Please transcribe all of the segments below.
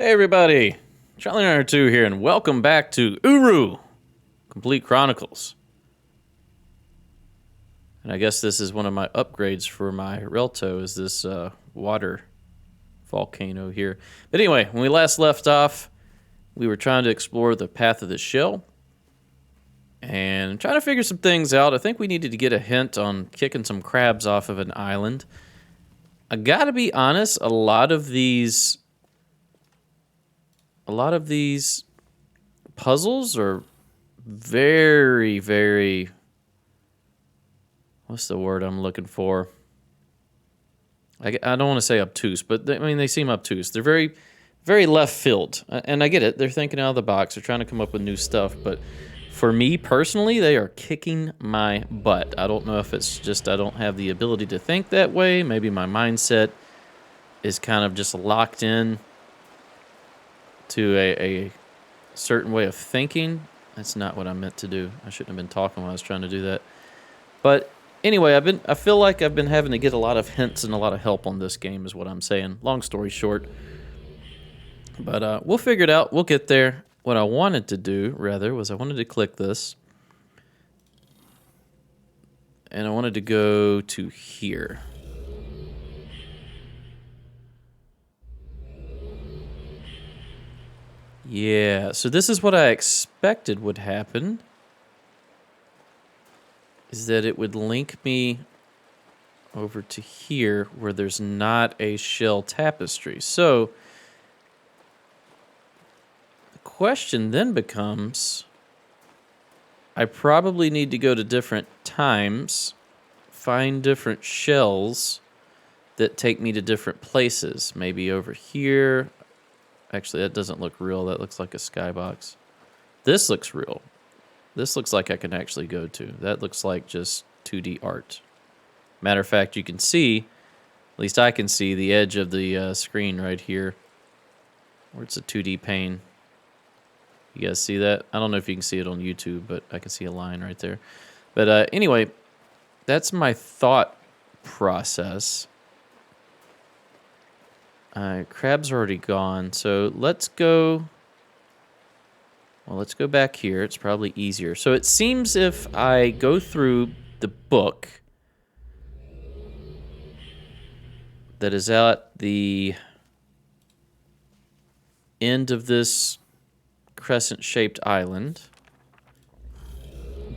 Hey everybody, Charlie 902 here, and welcome back to Uru, Complete Chronicles. And I guess this is one of my upgrades for my Relto, is this water volcano here. But anyway, when we last left off, we were trying to explore the path of the shell, and trying to figure some things out. I think we needed to get a hint on kicking some crabs off of an island. I gotta be honest, a lot of these puzzles are very, very, what's the word I'm looking for? I don't want to say obtuse, but they seem obtuse. They're very, very left field. And I get it. They're thinking out of the box. They're trying to come up with new stuff. But for me personally, they are kicking my butt. I don't know if it's just I don't have the ability to think that way. Maybe my mindset is kind of just locked in to a certain way of thinking. That's not what I meant to do. I shouldn't have been talking when I was trying to do that. But anyway, I feel like I've been having to get a lot of hints and a lot of help on this game is what I'm saying. Long story short. But we'll figure it out. We'll get there. What I wanted to do, rather, was I wanted to click this. And I wanted to go to here. Yeah, so this is what I expected would happen. Is that it would link me over to here where there's not a shell tapestry. So the question then becomes, I probably need to go to different times, find different shells that take me to different places. Maybe over here. Actually, that doesn't look real. That looks like a skybox. This looks real. This looks like I can actually go to. That looks like just 2D art. Matter of fact, you can see, at least I can see, the edge of the screen right here, where it's a 2D pane. You guys see that? I don't know if you can see it on YouTube, but I can see a line right there. But anyway, that's my thought process. Crab's already gone, so let's go. Well, let's go back here. It's probably easier. So it seems if I go through the book that is at the end of this crescent-shaped island,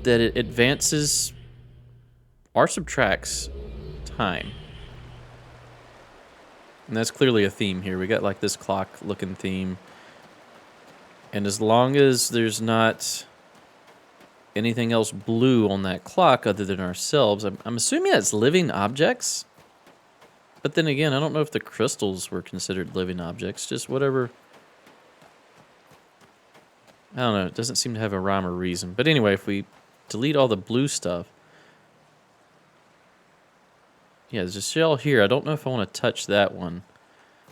that it advances or subtracts time. And that's clearly a theme here. We got like this clock-looking theme. And as long as there's not anything else blue on that clock other than ourselves, I'm assuming that's living objects. But then again, I don't know if the crystals were considered living objects. Just whatever. I don't know. It doesn't seem to have a rhyme or reason. But anyway, if we delete all the blue stuff. Yeah, there's a shell here. I don't know if I want to touch that one.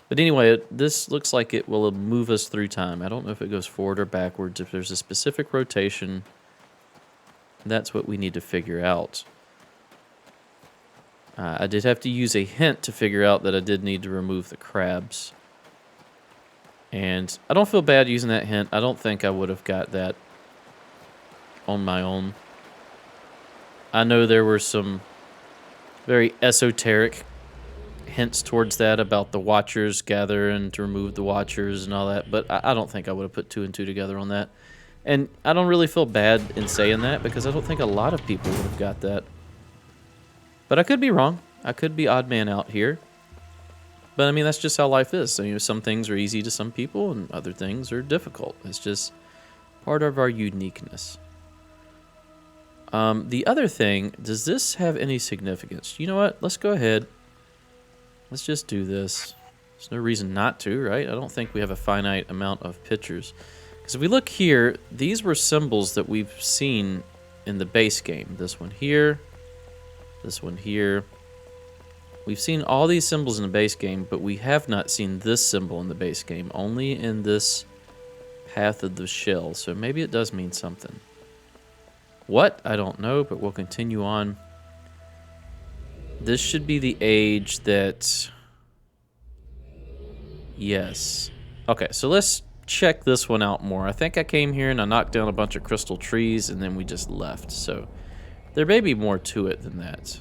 But anyway, this looks like it will move us through time. I don't know if it goes forward or backwards. If there's a specific rotation, that's what we need to figure out. I did have to use a hint to figure out that I did need to remove the crabs. And I don't feel bad using that hint. I don't think I would have got that on my own. I know there were some very esoteric hints towards that about the Watchers gathering to remove the Watchers and all that, but I don't think I would have put 2 and 2 together on that. And I don't really feel bad in saying that because I don't think a lot of people would have got that. But I could be wrong. I could be odd man out here. But I mean, that's just how life is. So, some things are easy to some people and other things are difficult. It's just part of our uniqueness. The other thing, does this have any significance? You know what? Let's go ahead. Let's just do this. There's no reason not to, right? I don't think we have a finite amount of pictures. Because if we look here, these were symbols that we've seen in the base game. This one here. This one here. We've seen all these symbols in the base game, but we have not seen this symbol in the base game. Only in this path of the shell. So maybe it does mean something. What? I don't know, but we'll continue on. This should be the age that... Yes. Okay, so let's check this one out more. I think I came here and I knocked down a bunch of crystal trees and then we just left. So there may be more to it than that.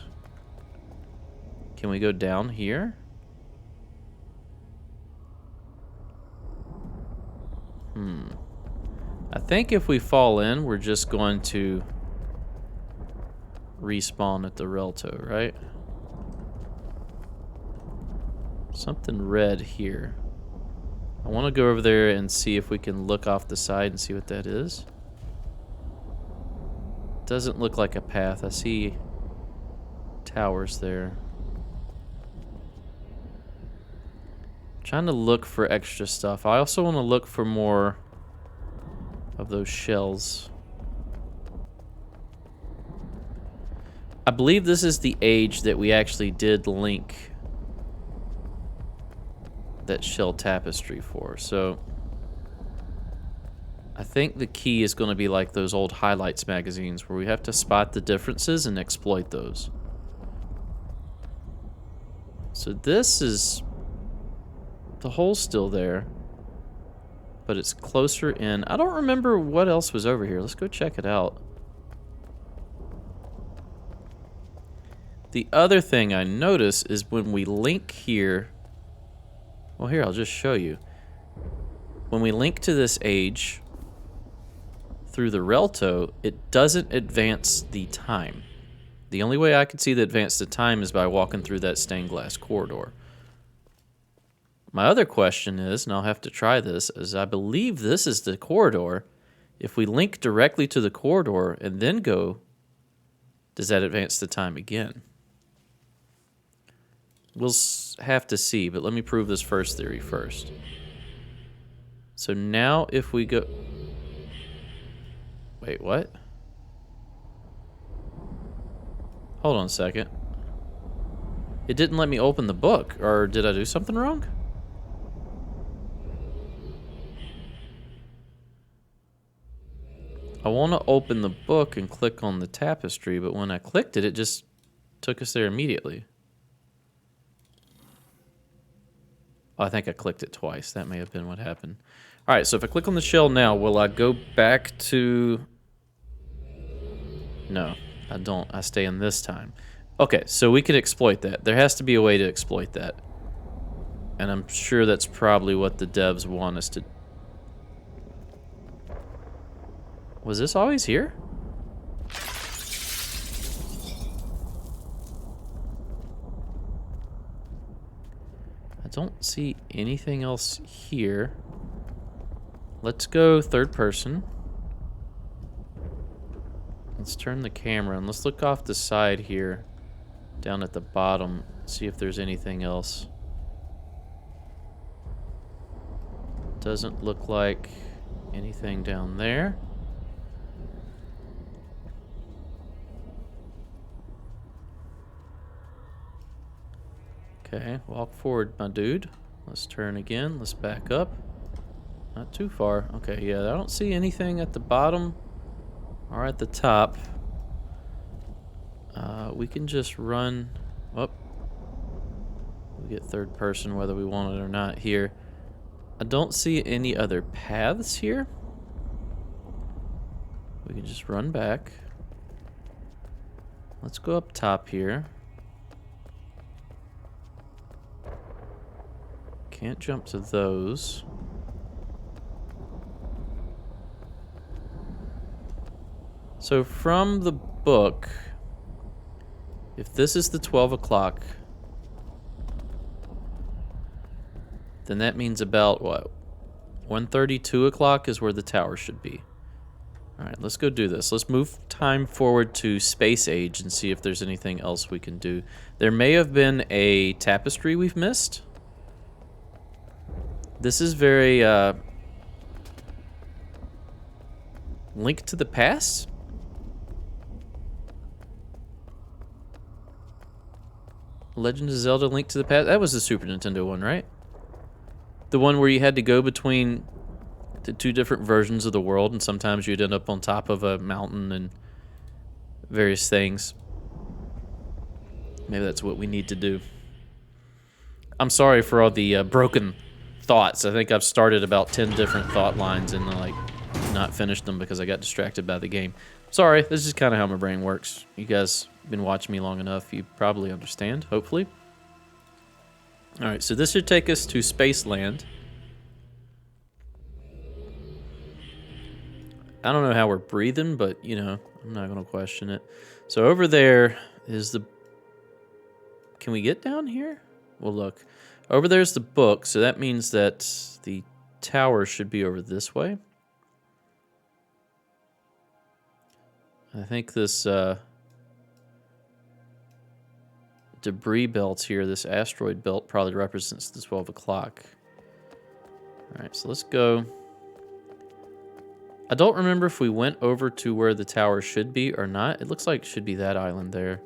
Can we go down here? I think if we fall in, we're just going to respawn at the Relto, right? Something red here. I want to go over there and see if we can look off the side and see what that is. Doesn't look like a path. I see towers there. Trying to look for extra stuff. I also want to look for more of those shells. I believe this is the age that we actually did link that shell tapestry for. So I think the key is going to be like those old highlights magazines where we have to spot the differences and exploit those. So this is... the hole's still there, but it's closer in. I don't remember what else was over here. Let's go check it out. The other thing I notice is when we link here... well, here, I'll just show you. When we link to this age through the Relto, it doesn't advance the time. The only way I can see that advance the time is by walking through that stained glass corridor. My other question is, and I'll have to try this, is I believe this is the corridor. If we link directly to the corridor and then go, does that advance the time again? We'll have to see, but let me prove this first theory first. So now if we go... wait, what? Hold on a second. It didn't let me open the book, or did I do something wrong? I want to open the book and click on the tapestry, but when I clicked it, it just took us there immediately. Oh, I think I clicked it twice. That may have been what happened. All right, so if I click on the shell now, will I go back to... no, I don't. I stay in this time. Okay, so we could exploit that. There has to be a way to exploit that. And I'm sure that's probably what the devs want us to... was this always here? I don't see anything else here. Let's go third person. Let's turn the camera and let's look off the side here, down at the bottom, see if there's anything else. Doesn't look like anything down there. Okay, walk forward, my dude. Let's turn again. Let's back up. Not too far. Okay, yeah, I don't see anything at the bottom or at the top. We can just run up. We get third person whether we want it or not here. I don't see any other paths here. We can just run back. Let's go up top here. Can't jump to those. So from the book, if this is the 12 o'clock, then that means about what? 1:30, 2 o'clock is where the tower should be. All right, let's go do this. Let's move time forward to space age and see if there's anything else we can do. There may have been a tapestry we've missed. This is very Link to the Past? Legend of Zelda Link to the Past? That was the Super Nintendo one, right? The one where you had to go between the two different versions of the world, and sometimes you'd end up on top of a mountain and various things. Maybe that's what we need to do. I'm sorry for all the broken thoughts. I think I've started about 10 different thought lines and like not finished them because I got distracted by the game. Sorry, this is kind of how my brain works. You guys have been watching me long enough. You probably understand, hopefully. All right, so this should take us to Spaceland. I don't know how we're breathing, but, you know, I'm not going to question it. So over there is the... Can we get down here? Well, look. Over there's the book, so that means that the tower should be over this way. I think this debris belt here, this asteroid belt, probably represents the 12 o'clock. All right, so let's go. I don't remember if we went over to where the tower should be or not. It looks like it should be that island there.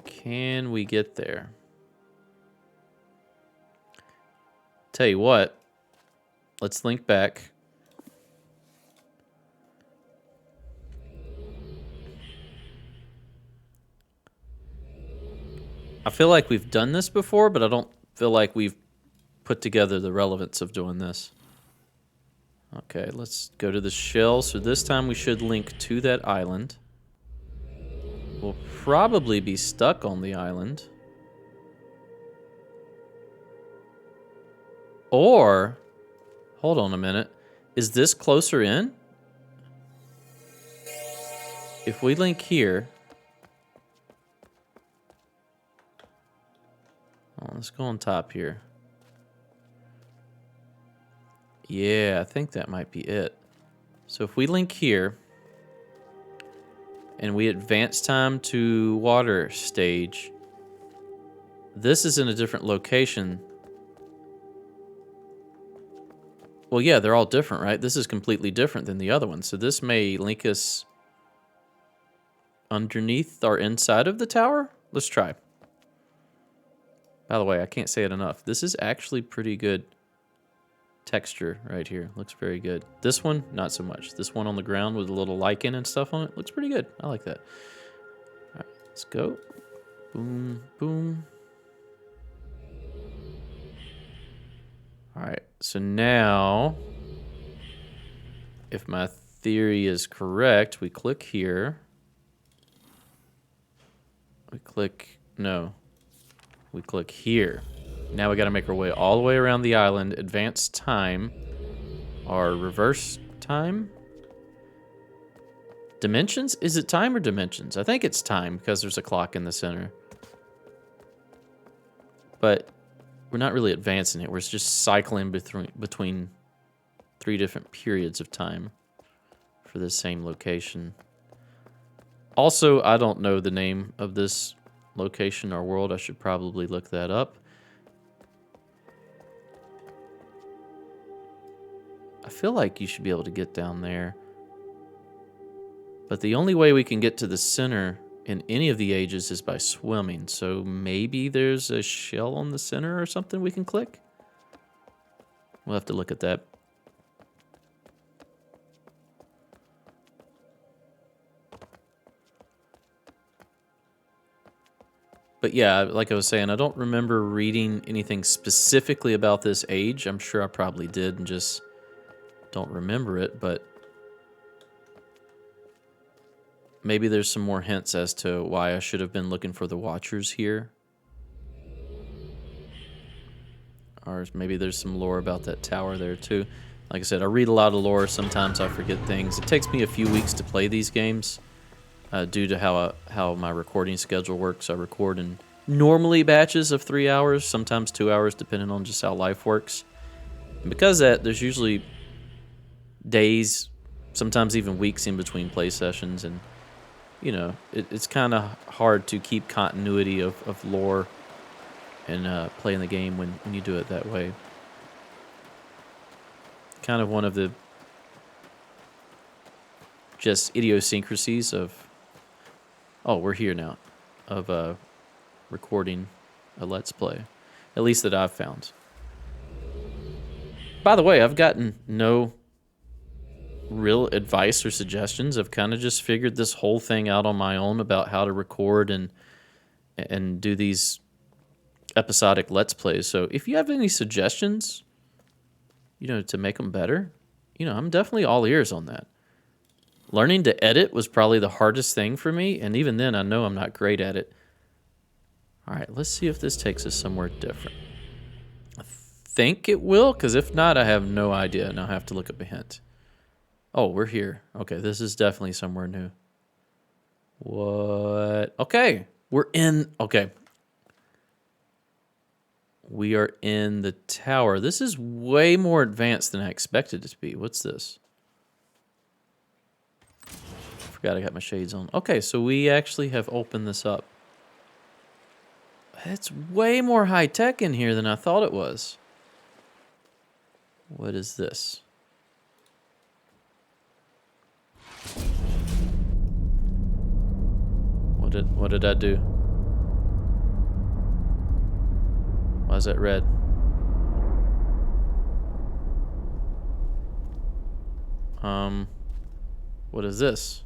Can we get there? Tell you what, let's link back. I feel like we've done this before, but I don't feel like we've put together the relevance of doing this. Okay, let's go to the shell. So this time we should link to that island. We'll probably be stuck on the island. Or, hold on a minute. Is this closer in? If we link here. Oh, let's go on top here. Yeah, I think that might be it. So if we link here, and we advance time to water stage, this is in a different location. Well, yeah, they're all different, right? This is completely different than the other one. So this may link us underneath or inside of the tower. Let's try. By the way, I can't say it enough. This is actually pretty good texture right here. Looks very good. This one, not so much. This one on the ground with a little lichen and stuff on it looks pretty good. I like that. All right, let's go. Boom, boom. All right, so now, if my theory is correct, we click here. We click, no, we click here. Now we got to make our way all the way around the island, advance time, or reverse time. Dimensions? Is it time or dimensions? I think it's time because there's a clock in the center. But we're not really advancing it. We're just cycling between 3 different periods of time for the same location. Also, I don't know the name of this location or world. I should probably look that up. I feel like you should be able to get down there. But the only way we can get to the center in any of the ages is by swimming. So maybe there's a shell on the center or something we can click? We'll have to look at that. But yeah, like I was saying, I don't remember reading anything specifically about this age. I'm sure I probably did and just don't remember it, but maybe there's some more hints as to why I should have been looking for the Watchers here. Or maybe there's some lore about that tower there too. Like I said, I read a lot of lore. Sometimes I forget things. It takes me a few weeks to play these games due to how my recording schedule works. I record in normally batches of 3 hours, sometimes 2 hours, depending on just how life works. And because of that, there's usually days, sometimes even weeks in between play sessions, and you know, it's kind of hard to keep continuity of lore and playing the game when you do it that way. Kind of one of the just idiosyncrasies of, oh, we're here now, of recording a Let's Play, at least that I've found. By the way, I've gotten no real advice or suggestions. I've kind of just figured this whole thing out on my own about how to record and do these episodic Let's Plays. So if you have any suggestions, to make them better, I'm definitely all ears on that. Learning to edit was probably the hardest thing for me, and even then, I know I'm not great at it. All right, let's see if this takes us somewhere different. I think it will, because if not, I have no idea, and I'll have to look up a hint. Oh, we're here. Okay, this is definitely somewhere new. What? Okay, we're in... Okay. We are in the tower. This is way more advanced than I expected it to be. What's this? Forgot I got my shades on. Okay, so we actually have opened this up. It's way more high-tech in here than I thought it was. What is this? What did I do? Why is that red? What is this?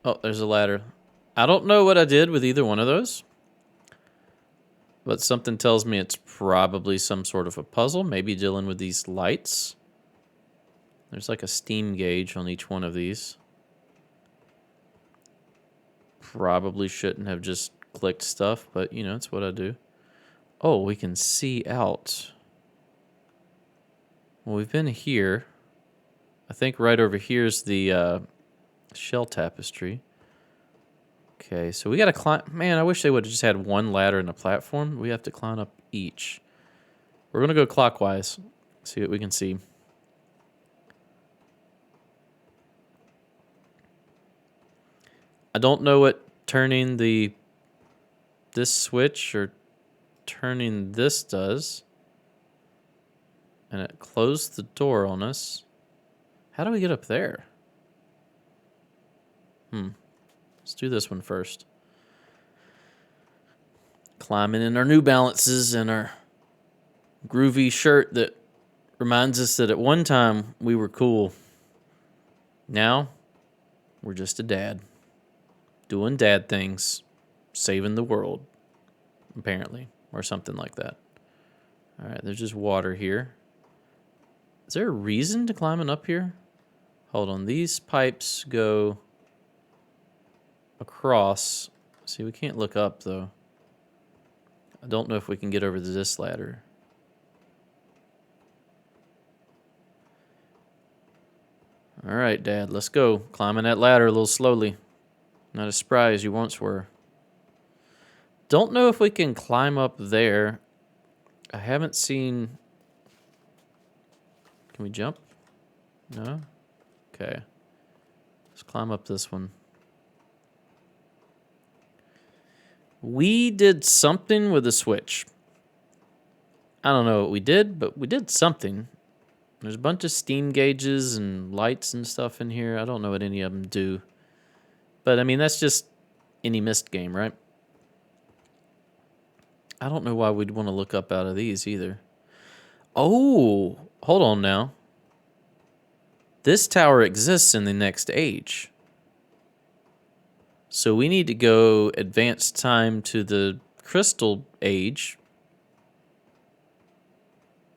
Oh, there's a ladder. I don't know what I did with either one of those, but something tells me it's probably some sort of a puzzle, maybe dealing with these lights. There's like a steam gauge on each one of these. Probably shouldn't have just clicked stuff, but it's what I do. Oh, we can see out. Well, we've been here. I think right over here is the shell tapestry. Okay, so we gotta climb. Man, I wish they would have just had one ladder and a platform. We have to climb up each. We're gonna go clockwise. See what we can see. I don't know what turning this switch or turning this does. And it closed the door on us. How do we get up there? Let's do this one first. Climbing in our New Balances and our groovy shirt that reminds us that at one time we were cool. Now, we're just a dad. Doing dad things. Saving the world. Apparently. Or something like that. Alright, there's just water here. Is there a reason to climbing up here? Hold on, these pipes go across. See, we can't look up, though. I don't know if we can get over to this ladder. All right, Dad, let's go. Climbing that ladder a little slowly. Not as spry as you once were. Don't know if we can climb up there. I haven't seen... Can we jump? No? Okay. Let's climb up this one. We did something with a switch. I don't know what we did, but we did something. There's a bunch of steam gauges and lights and stuff in here. I don't know what any of them do. But, I mean, that's just any Myst game, right? I don't know why we'd want to look up out of these either. Oh, hold on now. This tower exists in the next age. So we need to go advance time to the Crystal Age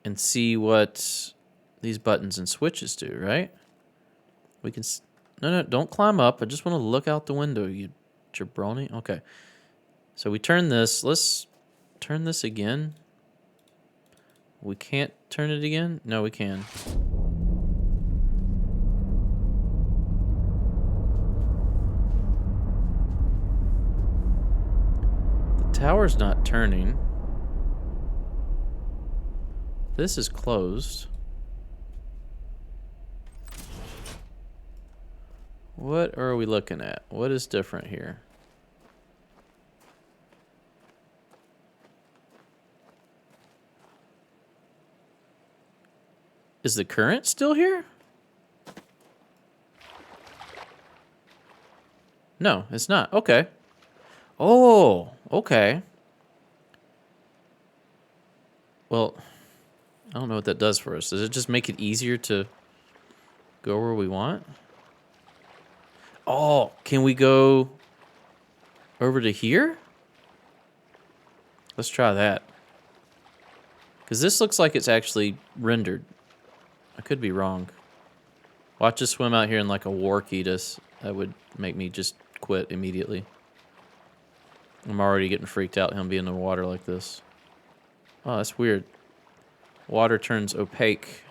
and see what these buttons and switches do, right? We can... No, don't climb up. I just want to look out the window, you jabroni. Okay. So we turn this. Let's turn this again. We can't turn it again? No, we can. The tower's not turning. This is closed. What are we looking at? What is different here? Is the current still here? No, it's not. Okay. Oh, okay. Well, I don't know what that does for us. Does it just make it easier to go where we want? Oh, can we go over to here? Let's try that. Because this looks like it's actually rendered. I could be wrong. Watch us swim out here and like a wark eat us. That would make me just quit immediately. I'm already getting freaked out him being in the water like this. Oh, that's weird. Water turns opaque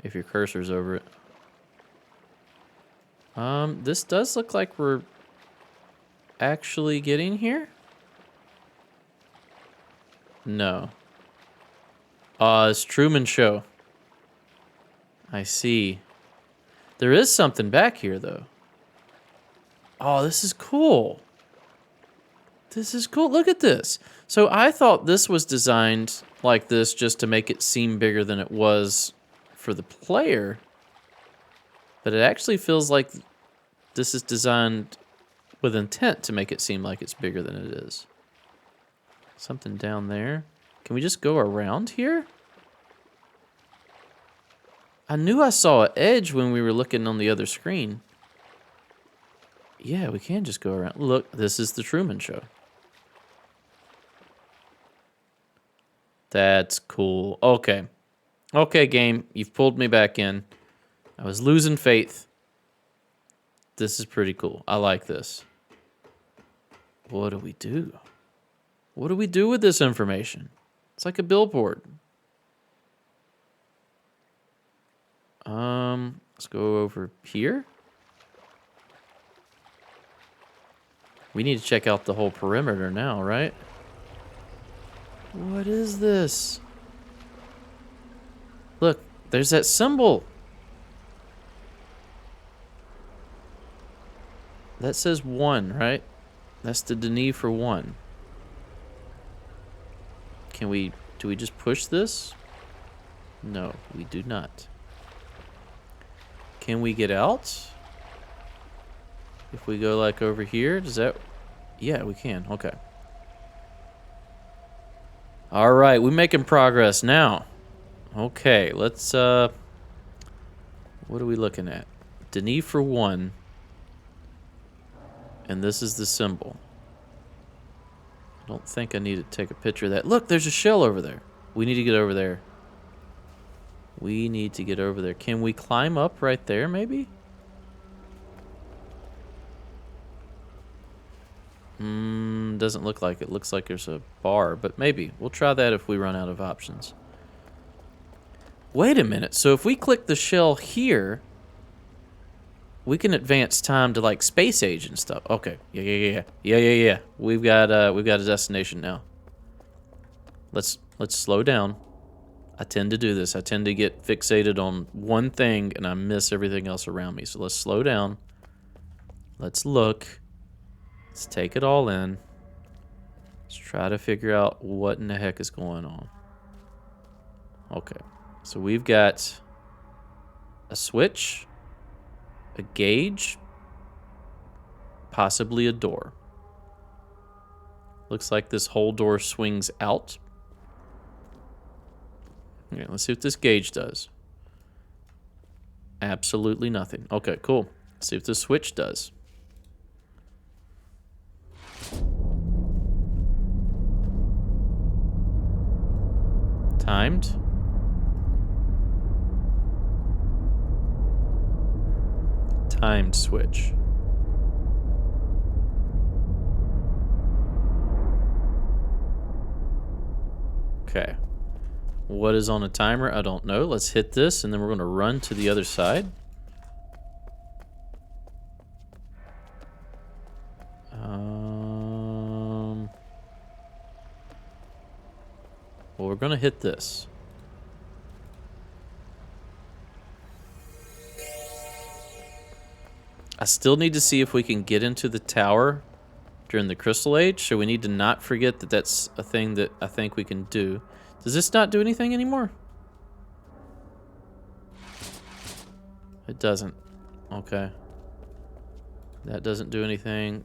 if your cursor's over it. This does look like we're actually getting here. No. It's Truman Show. I see. There is something back here, though. Oh, this is cool. This is cool. Look at this. So I thought this was designed like this just to make it seem bigger than it was for the player. But it actually feels like this is designed with intent to make it seem like it's bigger than it is. Something down there. Can we just go around here? I knew I saw an edge when we were looking on the other screen. Yeah, we can just go around. Look, this is the Truman Show. That's cool. Okay. Okay, game. You've pulled me back in. I was losing faith. This is pretty cool. I like this. What do we do? What do we do with this information? It's like a billboard. Let's go over here. We need to check out the whole perimeter now, right? What is this? Look, there's that symbol. That says 1, right? That's the Denis for 1. Do we just push this? No, we do not. Can we get out? If we go like over here, does that... Yeah, we can. Okay. All right, we're making progress now. Okay, let's... What are we looking at? Denis for 1. And this is the symbol. I don't think I need to take a picture of that. Look, there's a shell over there. We need to get over there. We need to get over there. Can we climb up right there, maybe? Doesn't look like it. Looks like there's a bar, but maybe. We'll try that if we run out of options. Wait a minute. So if we click the shell here, we can advance time to like space age and stuff. Okay. Yeah. We've got a destination now. Let's slow down. I tend to do this. I tend to get fixated on one thing and I miss everything else around me. So let's slow down. Let's look. Let's take it all in. Let's try to figure out what in the heck is going on. Okay. So we've got a switch, a gauge, possibly a door. Looks like this whole door swings out. Okay, let's see what this gauge does. Absolutely nothing. Okay, cool. Let's see what this switch does. Timed. Timed switch. Okay. What is on a timer? I don't know. Let's hit this, and then we're going to run to the other side. Well, we're going to hit this. I still need to see if we can get into the tower during the Crystal Age, so we need to not forget that that's a thing that I think we can do. Does this not do anything anymore? It doesn't. Okay. That doesn't do anything.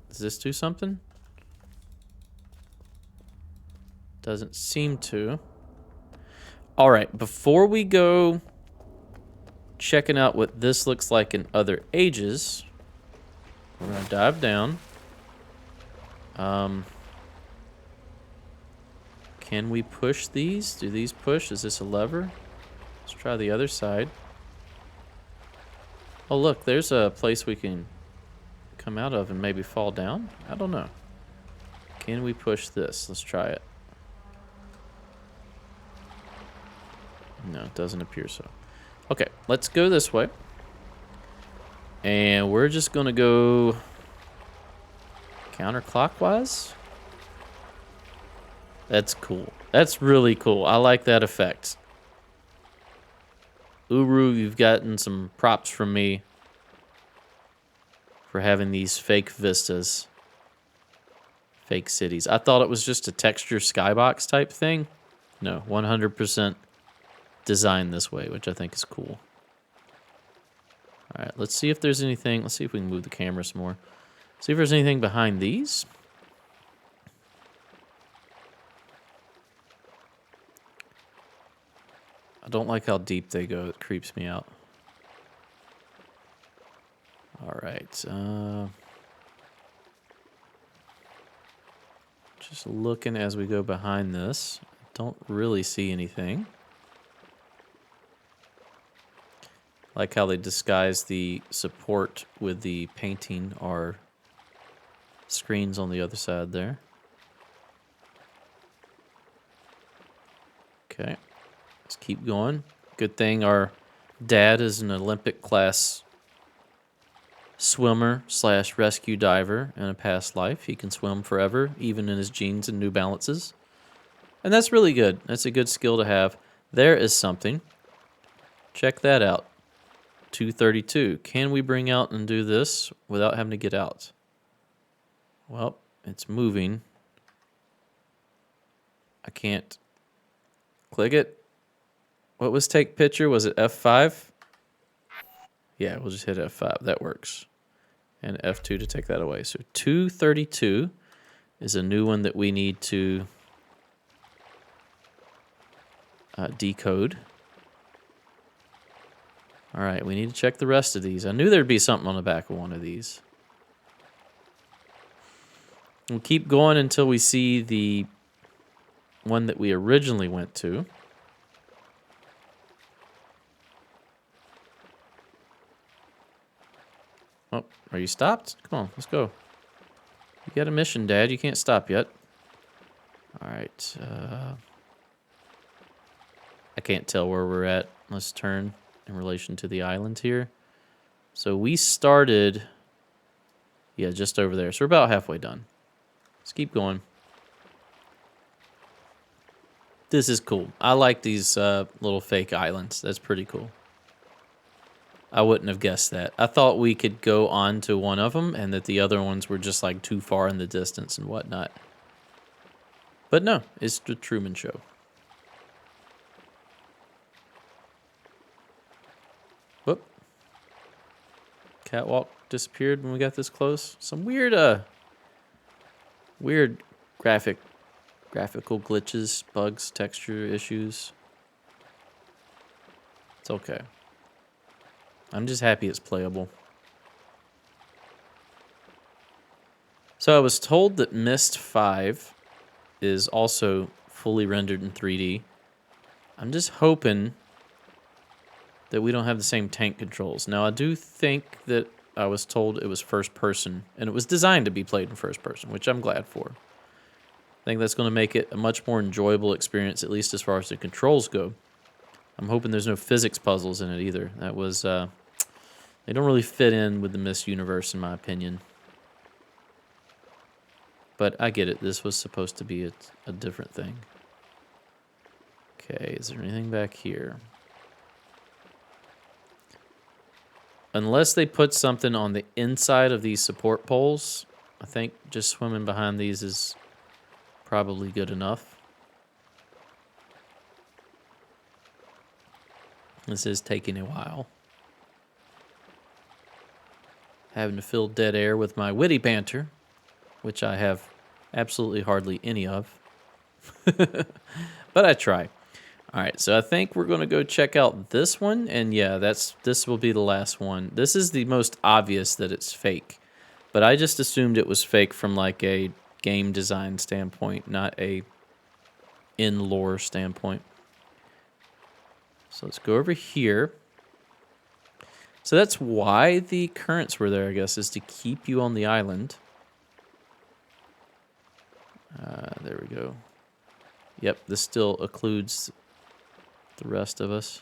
Does this do something? Doesn't seem to. All right, before we go checking out what this looks like in other ages, We're going to dive down. Can we push these? Do these push? Is this a lever? Let's try the other side. Oh, look, there's a place we can come out of and maybe fall down. I don't know. Can we push this? Let's try it. No, it doesn't appear so. Okay, let's go this way. And we're just going to go counterclockwise. That's cool. That's really cool. I like that effect. Uru, you've gotten some props from me for having these fake vistas. Fake cities. I thought it was just a texture skybox type thing. No, 100% designed this way, which I think is cool. All right, let's see if there's anything. Let's see if we can move the camera some more. See if there's anything behind these. I don't like how deep they go. It creeps me out. All right. Just looking as we go behind this. Don't really see anything. Like how they disguise the support with the painting or screens on the other side there. Okay. Let's keep going. Good thing our dad is an Olympic class swimmer / rescue diver in a past life. He can swim forever, even in his jeans and New Balances. And that's really good. That's a good skill to have. There is something. Check that out. 232. Can we bring out and do this without having to get out? Well, it's moving. I can't click it. What was take picture? Was it F5? Yeah, we'll just hit F5. That works. And F2 to take that away. So 232 is a new one that we need to decode. All right, we need to check the rest of these. I knew there'd be something on the back of one of these. We'll keep going until we see the one that we originally went to. Oh, are you stopped? Come on, let's go. You got a mission, Dad. You can't stop yet. All right. I can't tell where we're at. Let's turn in relation to the island here. So we started, yeah, just over there. So we're about halfway done. Let's keep going. This is cool. I like these little fake islands. That's pretty cool. I wouldn't have guessed that. I thought we could go on to one of them and that the other ones were just like too far in the distance and whatnot. But no, it's the Truman Show. Whoop. Catwalk disappeared when we got this close. Some weird graphical glitches, bugs, texture issues. It's okay. I'm just happy it's playable. So I was told that Myst 5 is also fully rendered in 3D. I'm just hoping that we don't have the same tank controls. Now, I do think that I was told it was first person, and it was designed to be played in first person, which I'm glad for. I think that's going to make it a much more enjoyable experience, at least as far as the controls go. I'm hoping there's no physics puzzles in it either. That was, they don't really fit in with the Myst universe, in my opinion. But I get it. This was supposed to be a different thing. Okay, is there anything back here? Unless they put something on the inside of these support poles, I think just swimming behind these is probably good enough. This is taking a while. Having to fill dead air with my witty banter, which I have absolutely hardly any of. But I try. All right, so I think we're going to go check out this one. And yeah, this will be the last one. This is the most obvious that it's fake. But I just assumed it was fake from like a game design standpoint, not a in-lore standpoint. So let's go over here. So that's why the currents were there, I guess, is to keep you on the island. There we go. Yep, this still occludes the rest of us.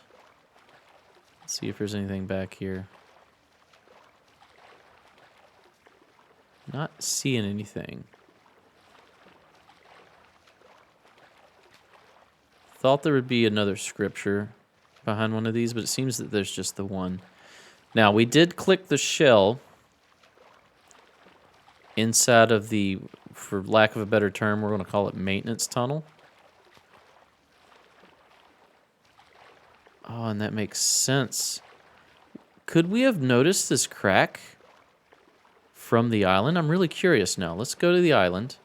Let's see if there's anything back here. Not seeing anything. Thought there would be another scripture behind one of these, but it seems that there's just the one. Now, we did click the shell inside of the, for lack of a better term, we're going to call it maintenance tunnel. Oh, and that makes sense. Could we have noticed this crack from the island? I'm really curious now. Let's go to the island.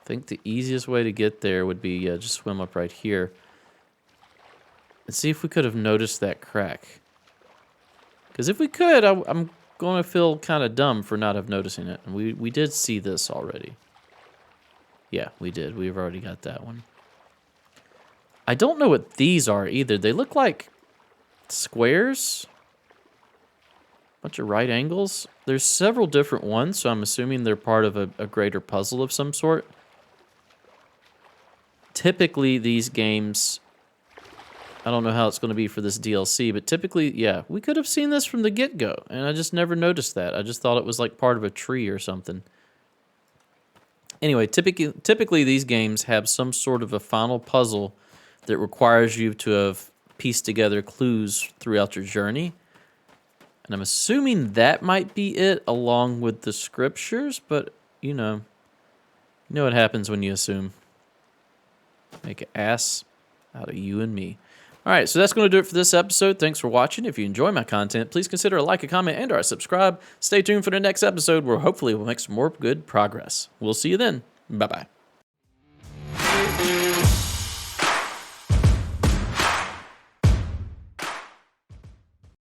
I think the easiest way to get there would be just swim up right here. And see if we could have noticed that crack. Because if we could, I'm going to feel kind of dumb for not have noticing it. And we did see this already. Yeah, we did. We've already got that one. I don't know what these are either. They look like squares. Bunch of right angles. There's several different ones, so I'm assuming they're part of a greater puzzle of some sort. Typically, these games, I don't know how it's going to be for this DLC, but typically, yeah, we could have seen this from the get-go, and I just never noticed that. I just thought it was like part of a tree or something. Anyway, typically these games have some sort of a final puzzle that requires you to have pieced together clues throughout your journey. And I'm assuming that might be it, along with the scriptures, but, you know what happens when you assume. Make an ass out of you and me. All right, so that's going to do it for this episode. Thanks for watching. If you enjoy my content, please consider a like, a comment, and or a subscribe. Stay tuned for the next episode where hopefully we'll make some more good progress. We'll see you then. Bye-bye.